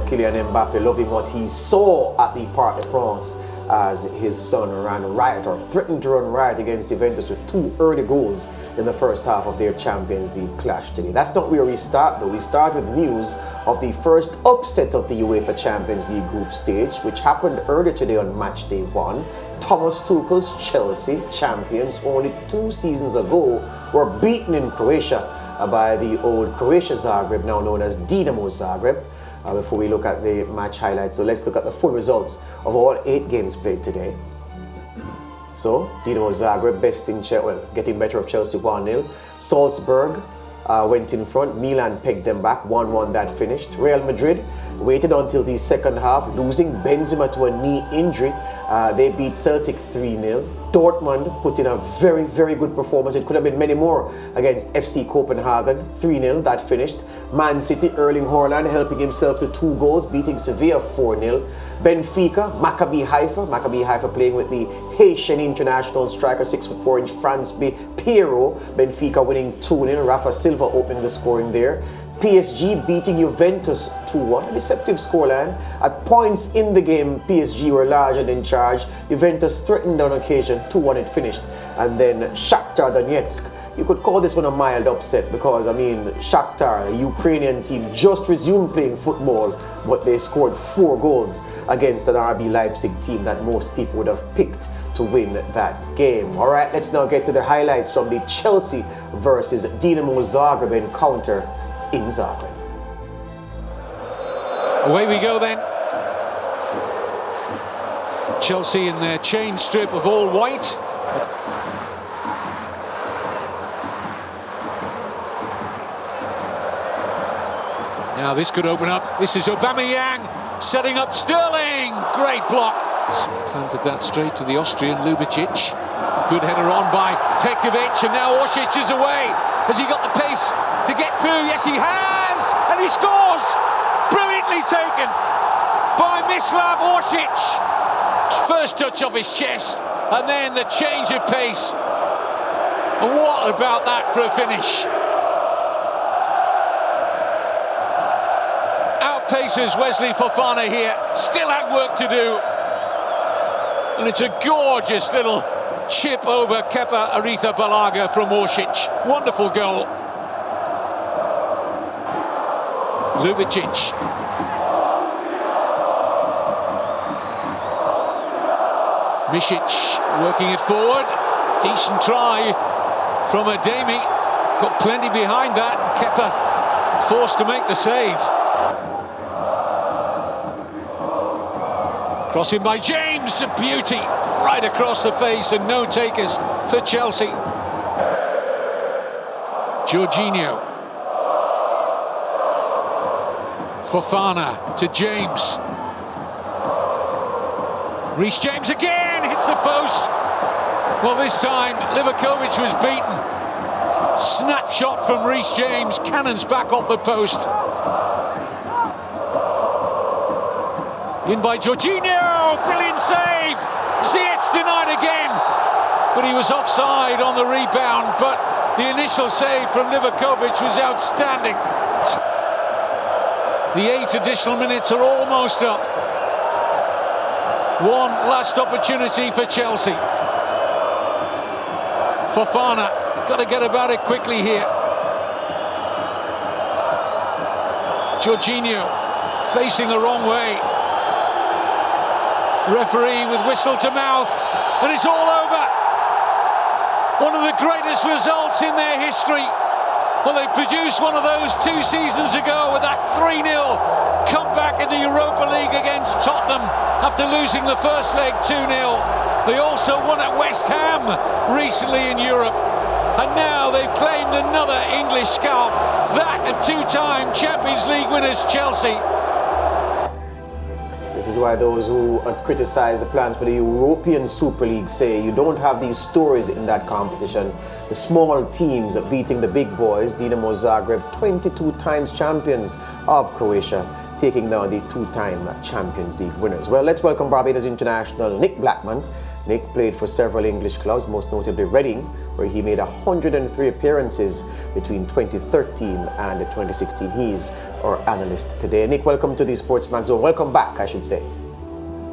Kylian Mbappe loving what he saw at the Parc des Princes as his son ran riot or threatened to run riot against Juventus with 2 early goals in the first half of their Champions League clash today. That's not where we start though. We start with news of the first upset of the UEFA Champions League group stage, which happened earlier today on match day 1. Thomas Tuchel's Chelsea, champions only 2 seasons ago, were beaten in Croatia by the old Croatia Zagreb, now known as Dinamo Zagreb. Before we look at the match highlights, so let's look at the full results of all 8 games played today. So, Dinamo Zagreb getting better of Chelsea 1-0. Salzburg went in front. Milan pegged them back. 1-1 that finished. Real Madrid waited until the second half, losing Benzema to a knee injury. They beat Celtic 3-0. Dortmund put in a very, very good performance. It could have been many more against FC Copenhagen. 3-0 that finished. Man City, Erling Haaland helping himself to 2 goals, beating Sevilla 4-0. Benfica, Maccabi Haifa playing with the Haitian international striker, 6'4" France Piero. Benfica winning 2-0. Rafa Silva opening the scoring there. PSG beating Juventus 2-1, a deceptive scoreline. At points in the game, PSG were large and in charge. Juventus threatened on occasion, 2-1 it finished. And then Shakhtar Donetsk. You could call this one a mild upset because, Shakhtar, a Ukrainian team, just resumed playing football, but they scored 4 goals against an RB Leipzig team that most people would have picked to win that game. All right, let's now get to the highlights from the Chelsea versus Dinamo Zagreb encounter in Zagreb. Away we go then. Chelsea in their chain strip of all white. Now this could open up. This is Aubameyang setting up Sterling. Great block. Planted that straight to the Austrian Ljubicic. Good header on by Pekovic, and now Oršić is away. Has he got the pace to get through? Yes, he has! And he scores! Brilliantly taken by Mislav Oršić. First touch off his chest, and then the change of pace. And what about that for a finish? Outpaces Wesley Fofana here. Still had work to do. And it's a gorgeous little chip over Kepa Arrizabalaga from Oršić. Wonderful goal. Ljubicic. Misic working it forward. Decent try from Ademi. Got plenty behind that. Kepa forced to make the save. Crossing by James, a beauty. Right across the face and no takers for Chelsea. Jorginho. Fofana to James. Reece James again, hits the post. Well, this time Livakovic was beaten. Snapshot from Reece James, cannons back off the post. In by Jorginho, brilliant save. Ziyech denied again, but he was offside on the rebound, but the initial save from Livakovic was outstanding. The 8 additional minutes are almost up. One last opportunity for Chelsea. Fofana, got to get about it quickly here. Jorginho, facing the wrong way. Referee with whistle to mouth, and it's all over. One of the greatest results in their history. Well, they produced one of those 2 seasons ago with that 3-0 comeback in the Europa League against Tottenham after losing the first leg 2-0. They also won at West Ham recently in Europe. And now they've claimed another English scalp, that of 2-time Champions League winners Chelsea. This is why those who criticize the plans for the European Super League say you don't have these stories in that competition. The small teams beating the big boys. Dinamo Zagreb, 22 times champions of Croatia, taking down the 2-time Champions League winners. Well, let's welcome Barbados international Nick Blackman Nick played for several English clubs, most notably Reading, where he made 103 appearances between 2013 and 2016. He's our analyst today. Nick, welcome to the SportsMax Zone. Welcome back, I should say.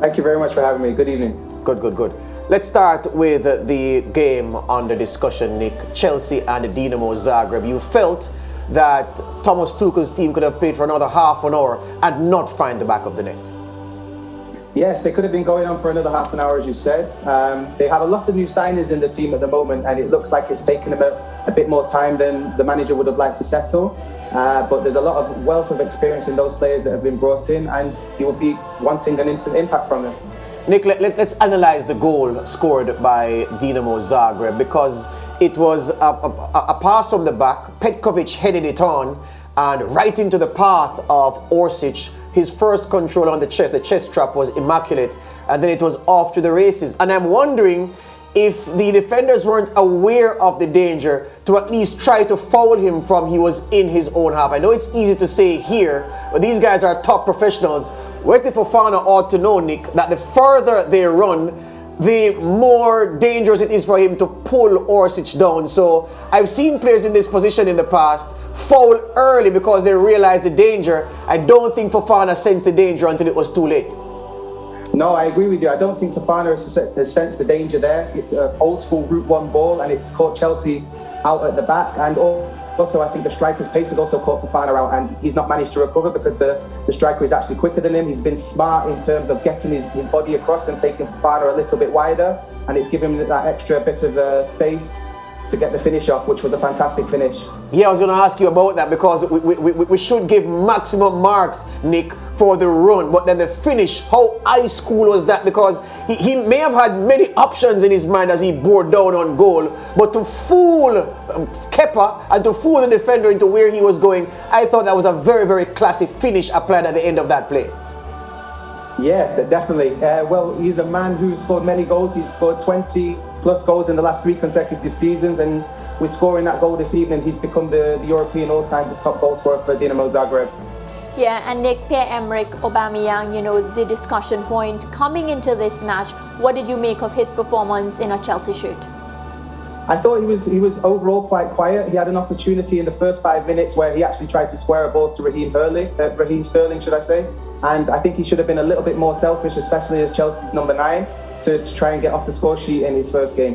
Thank you very much for having me. Good evening. Good. Let's start with the game under discussion, Nick. Chelsea and Dinamo Zagreb. You felt that Thomas Tuchel's team could have played for another half an hour and not find the back of the net. Yes, they could have been going on for another half an hour, as you said. They have a lot of new signings in the team at the moment, and it looks like it's taken them a bit more time than the manager would have liked to settle. But there's a lot of wealth of experience in those players that have been brought in, and he will be wanting an instant impact from them. Nick, let's analyze the goal scored by Dinamo Zagreb, because it was a pass from the back. Petkovic headed it on and right into the path of Orsic. His first control on the chest trap was immaculate, and then it was off to the races. And I'm wondering if the defenders weren't aware of the danger to at least try to foul him from he was in his own half. I know it's easy to say here, but these guys are top professionals. Wesley Fofana ought to know, Nick, that the further they run, the more dangerous it is for him to pull Orsic down. So I've seen players in this position in the past foul early because they realized the danger. I don't think Fofana sensed the danger until it was too late. No, I agree with you. I don't think Fofana has sensed the danger there. It's an old school Route 1 ball, and it's caught Chelsea out at the back. And also, I think the striker's pace has also caught Fofana out, and he's not managed to recover because the striker is actually quicker than him. He's been smart in terms of getting his body across and taking Fofana a little bit wider, and it's given him that extra bit of space to get the finish off, which was a fantastic finish. Yeah, I was going to ask you about that, because we should give maximum marks, Nick, for the run, but then the finish, how high school was that? Because he may have had many options in his mind as he bore down on goal, but to fool Kepa and to fool the defender into where he was going, I thought that was a very, very classy finish applied at the end of that play. Yeah, definitely. Well, he's a man who scored many goals. He's scored 20 plus goals in the last 3 consecutive seasons, and with scoring that goal this evening, he's become the European all-time top goal scorer for Dinamo Zagreb. Yeah, and Nick, Pierre-Emerick Aubameyang, the discussion point coming into this match, what did you make of his performance in a Chelsea shirt? I thought he was overall quite quiet. He had an opportunity in the first 5 minutes where he actually tried to square a ball to Raheem Sterling, should I say. And I think he should have been a little bit more selfish, especially as Chelsea's number 9, to try and get off the score sheet in his first game.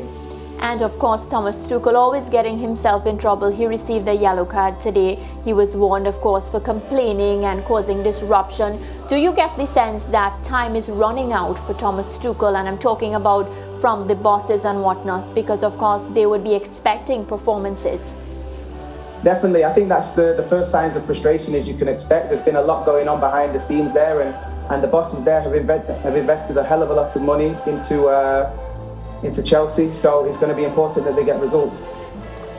And of course, Thomas Tuchel always getting himself in trouble. He received a yellow card today. He was warned, of course, for complaining and causing disruption. Do you get the sense that time is running out for Thomas Tuchel? And I'm talking about from the bosses and whatnot, because of course they would be expecting performances. Definitely. I think that's the first signs of frustration, as you can expect. There's been a lot going on behind the scenes there, and the bosses there have invested a hell of a lot of money into Chelsea, so it's going to be important that they get results.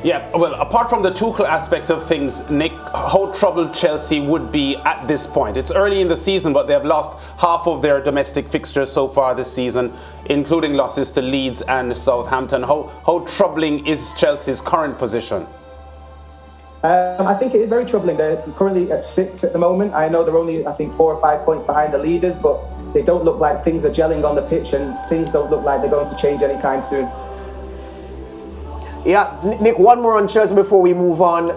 Yeah, well, apart from the Tuchel aspect of things, Nick, how troubled Chelsea would be at this point? It's early in the season, but they have lost half of their domestic fixtures so far this season, including losses to Leeds and Southampton. How troubling is Chelsea's current position? I think it is very troubling. They're currently at 6th at the moment. I know they're only, 4 or 5 points behind the leaders, but they don't look like things are gelling on the pitch, and things don't look like they're going to change anytime soon. Yeah, Nick, one more on Chelsea before we move on.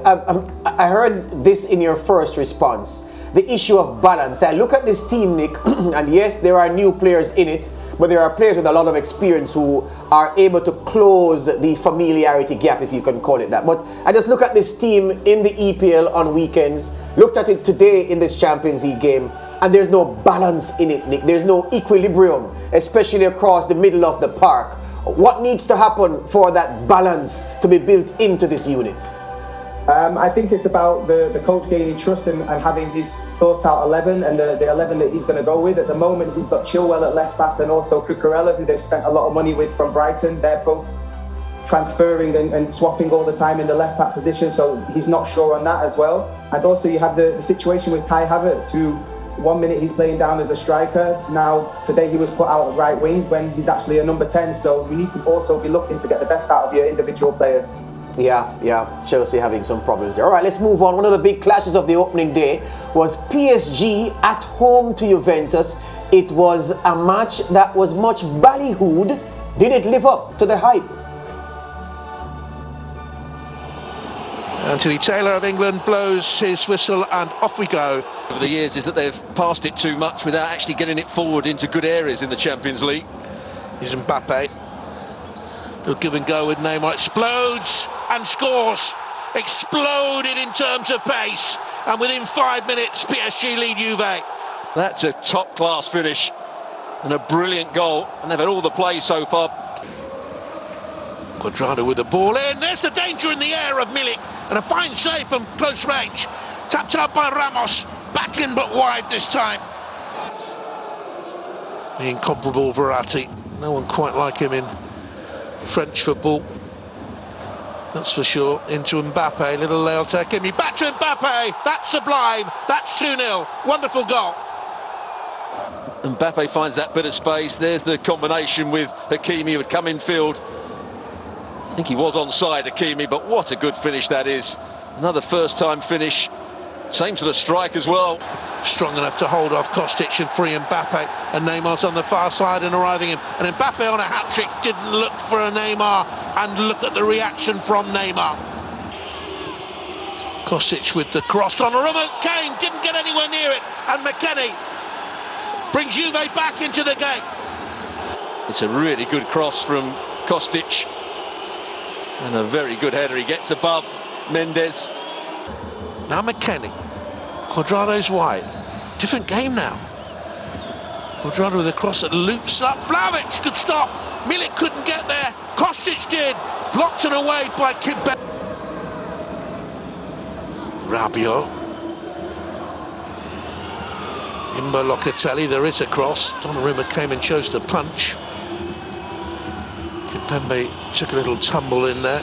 I heard this in your first response, the issue of balance. I look at this team, Nick, and yes, there are new players in it, but there are players with a lot of experience who are able to close the familiarity gap, if you can call it that. But I just look at this team in the EPL on weekends, looked at it today in this Champions League game, and there's no balance in it, Nick. There's no equilibrium, especially across the middle of the park. What needs to happen for that balance to be built into this unit? I think it's about the coach gaining trust and having his thought out 11 and the 11 that he's going to go with. At the moment, he's got Chilwell at left back and also Cucurella, who they've spent a lot of money with from Brighton. They're both transferring and swapping all the time in the left back position, so he's not sure on that as well. And also you have the situation with Kai Havertz, who 1 minute he's playing down as a striker. Now, today he was put out at right wing when he's actually a number 10. So you need to also be looking to get the best out of your individual players. Yeah, Chelsea having some problems there. All right, let's move on. One of the big clashes of the opening day was PSG at home to Juventus. It was a match that was much ballyhooed Did it live up to the hype? Anthony Taylor of England blows his whistle and off we go. Over the years is that they've passed it too much without actually getting it forward into good areas in the Champions League. Here's Mbappe. He'll give and go with Neymar. Explodes and scores. Exploded in terms of pace. And within 5 minutes, PSG lead Juve. That's a top-class finish and a brilliant goal. And they've had all the play so far. Cuadrado with the ball in. There's the danger in the air of Milik. And a fine save from close range. Tapped out by Ramos. Back in but wide this time. The incomparable Verratti. No one quite like him in French football. That's for sure. Into Mbappe. Little Leota Hakimi. Back to Mbappe. That's sublime. That's 2-0. Wonderful goal. Mbappe finds that bit of space. There's the combination with Hakimi who had come in field. I think he was onside, Hakimi, but what a good finish that is. Another first-time finish. Same to the strike as well. Strong enough to hold off Kostic and free Mbappe. And Neymar's on the far side and arriving in. And Mbappe on a hat-trick didn't look for a Neymar. And look at the reaction from Neymar. Kostic with the cross. Donnarumma, Kane didn't get anywhere near it. And McKennie brings Juve back into the game. It's a really good cross from Kostic. And a very good header. He gets above Mendes. Now McKennie. Cuadrado's wide. Different game now. Cuadrado with a cross that loops up. Vlahovic could stop. Milik couldn't get there. Kostic did. Blocked and away by Kimbe. Rabiot. Imbo Locatelli. There is a cross. Donnarumma came and chose to punch. Kimpembe took a little tumble in there.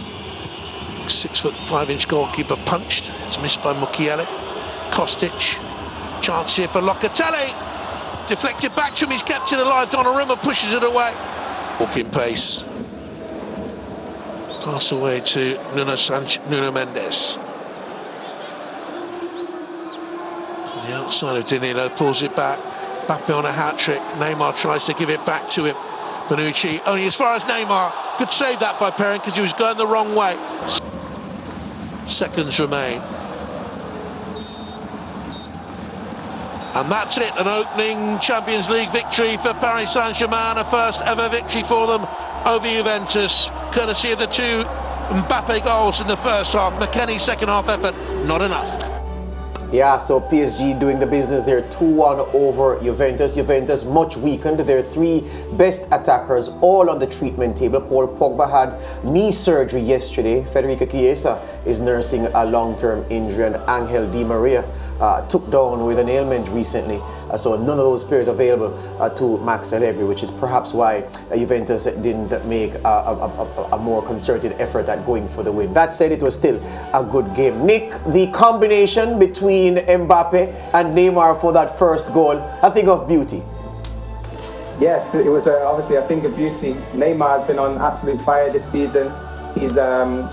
6'5" goalkeeper punched. It's missed by Mukiele. Kostic. Chance here for Locatelli. Deflected back to him. He's kept it alive. Donnarumma pushes it away. Walking pace. Pass away to Nuno Mendes. On the outside of Danilo, pulls it back. Mbappe on a hat-trick. Neymar tries to give it back to him. Bonucci only as far as Neymar. Good save that by Perrin because he was going the wrong way. Seconds remain. And that's it, an opening Champions League victory for Paris Saint-Germain, a first ever victory for them over Juventus, courtesy of the two Mbappe goals in the first half. McKennie's second half effort, not enough. Yeah, so PSG doing the business. They're 2-1 over Juventus. Juventus much weakened. Their three best attackers all on the treatment table. Paul Pogba had knee surgery yesterday. Federico Chiesa is nursing a long-term injury, and Angel Di Maria took down with an ailment recently. So none of those players available to Max Allegri, which is perhaps why Juventus didn't make a more concerted effort at going for the win. That said, it was still a good game. Nick, the combination between Mbappe and Neymar for that first goal, a thing of beauty. Yes, it was obviously a thing of beauty. Neymar has been on absolute fire this season. He's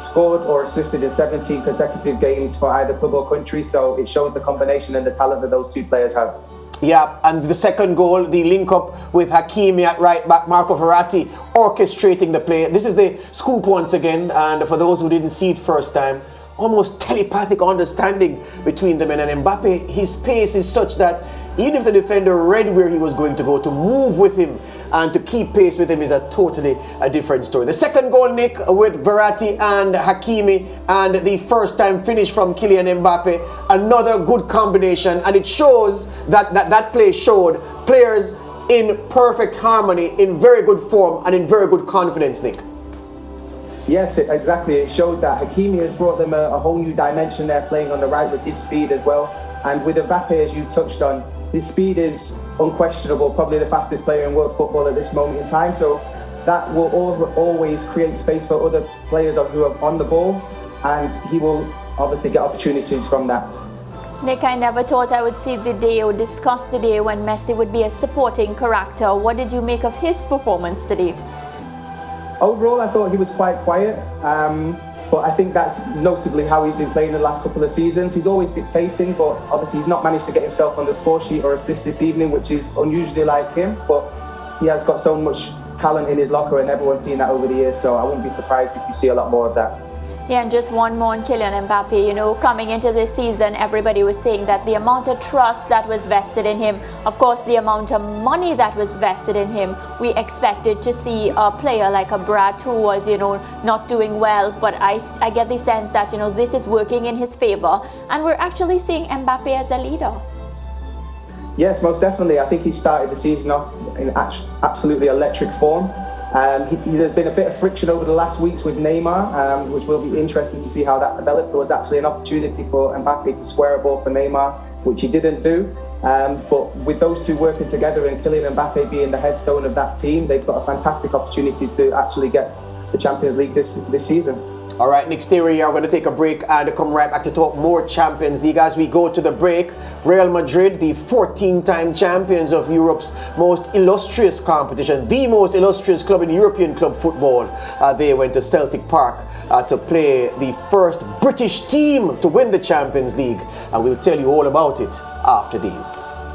scored or assisted in 17 consecutive games for either club or country, so it shows the combination and the talent that those two players have. Yeah, and the second goal, the link up with Hakimi at right back, Marco Verratti orchestrating the play. This is the scoop once again, and for those who didn't see it first time, almost telepathic understanding between them. And Mbappe, his pace is such that even if the defender read where he was going to go, to move with him and to keep pace with him is a totally different story. The second goal, Nick, with Verratti and Hakimi, and the first time finish from Kylian Mbappe, another good combination, and it shows that play showed players in perfect harmony, in very good form and in very good confidence, Nick. Yes, exactly. It showed that Hakimi has brought them a whole new dimension there, playing on the right with his speed as well. And with Mbappe, as you touched on, his speed is unquestionable, probably the fastest player in world football at this moment in time. So that will always create space for other players who are on the ball, and he will obviously get opportunities from that. Nick, I never thought I would see the day or discuss the day when Messi would be a supporting character. What did you make of his performance today? Overall, I thought he was quite quiet, but I think that's notably how he's been playing the last couple of seasons. He's always dictating, but obviously he's not managed to get himself on the score sheet or assist this evening, which is unusually like him, but he has got so much talent in his locker, and everyone's seen that over the years. So I wouldn't be surprised if you see a lot more of that. Yeah, and just one more on Kylian Mbappe. You know, coming into this season, everybody was saying that the amount of trust that was vested in him, of course, the amount of money that was vested in him, we expected to see a player like a Brat who was, you know, not doing well. But I get the sense that, you know, this is working in his favor, and we're actually seeing Mbappe as a leader. Yes, most definitely. I think he started the season off in absolutely electric form. There's been a bit of friction over the last weeks with Neymar, which will be interesting to see how that develops. There was actually an opportunity for Mbappe to square a ball for Neymar, which he didn't do. But with those two working together and Kylian Mbappe being the headstone of that team, they've got a fantastic opportunity to actually get the Champions League this season. All right, next area, we're going to take a break and come right back to talk more Champions League. As we go to the break, Real Madrid, the 14-time champions of Europe's most illustrious competition, the most illustrious club in European club football, they went to Celtic Park to play the first British team to win the Champions League. And we'll tell you all about it after these.